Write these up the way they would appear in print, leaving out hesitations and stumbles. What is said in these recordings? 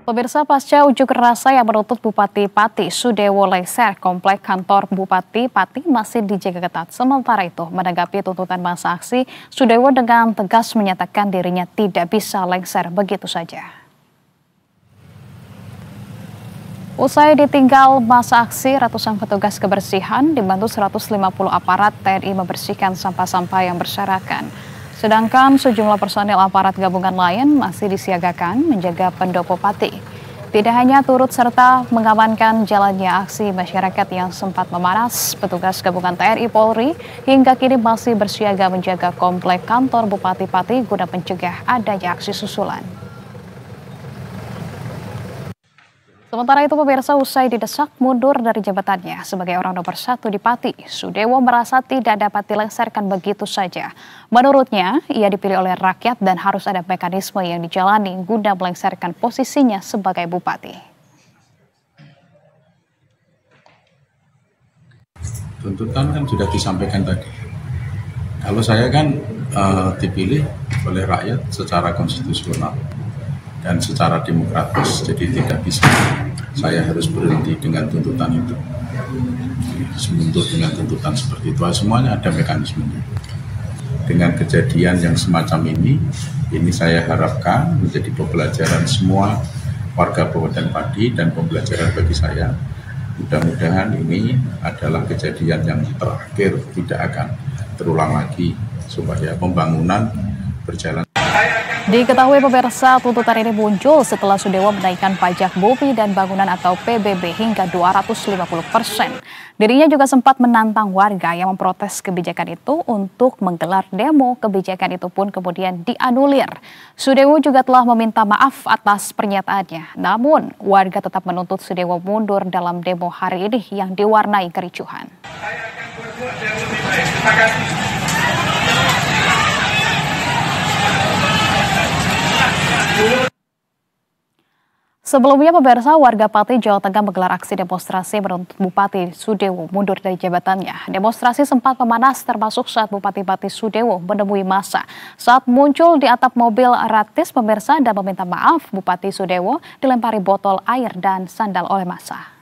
Pemirsa, pasca unjuk rasa yang menuntut Bupati Pati Sudewo lengser, komplek kantor Bupati Pati masih dijaga ketat. Sementara itu, menanggapi tuntutan masa aksi, Sudewo dengan tegas menyatakan dirinya tidak bisa lengser begitu saja. Usai ditinggal masa aksi, ratusan petugas kebersihan dibantu 150 aparat TNI membersihkan sampah-sampah yang berserakan. Sedangkan sejumlah personel aparat gabungan lain masih disiagakan menjaga pendopo Pati. Tidak hanya turut serta mengamankan jalannya aksi masyarakat yang sempat memanas, petugas gabungan TNI Polri hingga kini masih bersiaga menjaga komplek kantor Bupati Pati guna mencegah adanya aksi susulan. Sementara itu, pemirsa, usai didesak mundur dari jabatannya sebagai orang nomor 1 di Pati, Sudewo merasa tidak dapat dilengserkan begitu saja. Menurutnya, ia dipilih oleh rakyat dan harus ada mekanisme yang dijalani guna melengserkan posisinya sebagai bupati. Tuntutan kan sudah disampaikan tadi. Kalau saya kan dipilih oleh rakyat secara konstitusional dan secara demokratis, jadi tidak bisa saya harus berhenti dengan tuntutan itu, mundur dengan tuntutan seperti itu. Semuanya ada mekanismenya. Dengan kejadian yang semacam ini saya harapkan menjadi pembelajaran semua warga Kabupaten Pati dan pembelajaran bagi saya. Mudah-mudahan ini adalah kejadian yang terakhir, tidak akan terulang lagi, supaya pembangunan berjalan. Diketahui, pemirsa, tuntutan ini muncul setelah Sudewo menaikkan pajak bumi dan bangunan atau PBB hingga 250%. Dirinya juga sempat menantang warga yang memprotes kebijakan itu untuk menggelar demo. Kebijakan itu pun kemudian dianulir. Sudewo juga telah meminta maaf atas pernyataannya. Namun, warga tetap menuntut Sudewo mundur dalam demo hari ini yang diwarnai kericuhan. Saya akan berbuat yang lebih baik. Terima kasih. Sebelumnya, pemirsa, warga Pati, Jawa Tengah menggelar aksi demonstrasi menuntut Bupati Sudewo mundur dari jabatannya. Demonstrasi sempat memanas termasuk saat Bupati Pati Sudewo menemui massa. Saat muncul di atap mobil Ratis, pemirsa, dan meminta maaf, Bupati Sudewo dilempari botol air dan sandal oleh massa.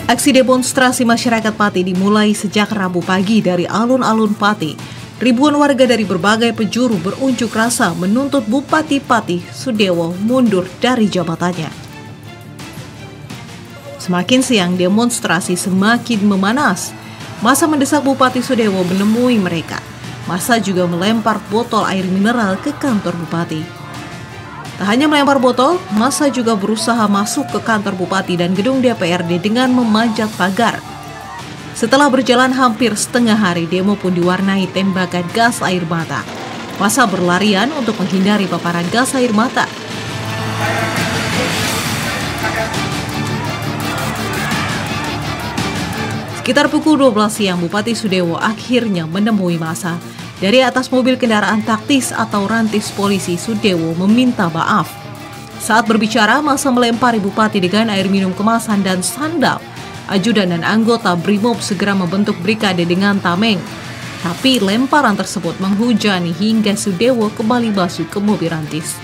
Aksi demonstrasi masyarakat Pati dimulai sejak Rabu pagi dari alun-alun Pati. Ribuan warga dari berbagai penjuru berunjuk rasa menuntut Bupati Pati Sudewo mundur dari jabatannya. Semakin siang, demonstrasi semakin memanas. Massa mendesak Bupati Sudewo menemui mereka. Massa juga melempar botol air mineral ke kantor Bupati. Tak hanya melempar botol, massa juga berusaha masuk ke kantor Bupati dan gedung DPRD dengan memanjat pagar. Setelah berjalan hampir setengah hari, demo pun diwarnai tembakan gas air mata. Massa berlarian untuk menghindari paparan gas air mata. Sekitar pukul 12 siang, Bupati Sudewo akhirnya menemui massa. Dari atas mobil kendaraan taktis atau rantis polisi, Sudewo meminta maaf. Saat berbicara, massa melempari Bupati dengan air minum kemasan dan sandal. Ajudan dan anggota Brimob segera membentuk brigade dengan tameng. Tapi lemparan tersebut menghujani hingga Sudewo kembali masuk ke mobil rantis.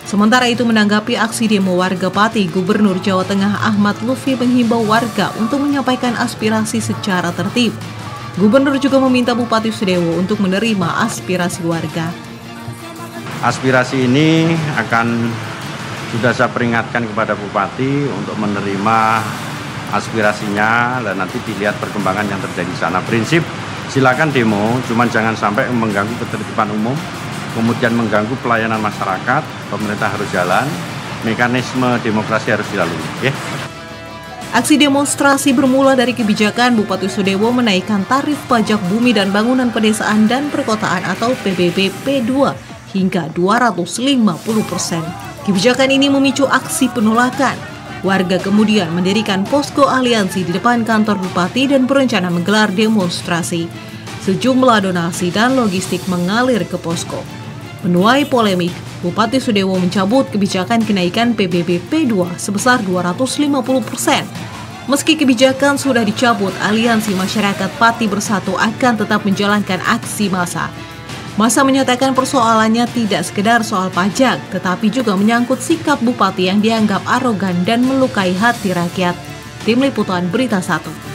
Sementara itu, menanggapi aksi demo warga Pati, Gubernur Jawa Tengah Ahmad Lutfi menghimbau warga untuk menyampaikan aspirasi secara tertib. Gubernur juga meminta Bupati Sudewo untuk menerima aspirasi warga. Aspirasi ini sudah saya peringatkan kepada Bupati untuk menerima aspirasinya dan nanti dilihat perkembangan yang terjadi di sana. Prinsip silakan demo, cuman jangan sampai mengganggu ketertiban umum, kemudian mengganggu pelayanan masyarakat. Pemerintah harus jalan, mekanisme demokrasi harus dilalui. Ya. Aksi demonstrasi bermula dari kebijakan Bupati Sudewo menaikkan tarif pajak bumi dan bangunan pedesaan dan perkotaan atau PBB P2 hingga 250%. Kebijakan ini memicu aksi penolakan. Warga kemudian mendirikan posko aliansi di depan kantor Bupati dan berencana menggelar demonstrasi. Sejumlah donasi dan logistik mengalir ke posko. Menuai polemik, Bupati Sudewo mencabut kebijakan kenaikan PBB P2 sebesar 250%. Meski kebijakan sudah dicabut, aliansi masyarakat Pati Bersatu akan tetap menjalankan aksi massa. Massa menyatakan persoalannya tidak sekedar soal pajak, tetapi juga menyangkut sikap bupati yang dianggap arogan dan melukai hati rakyat. Tim Liputan Berita 1.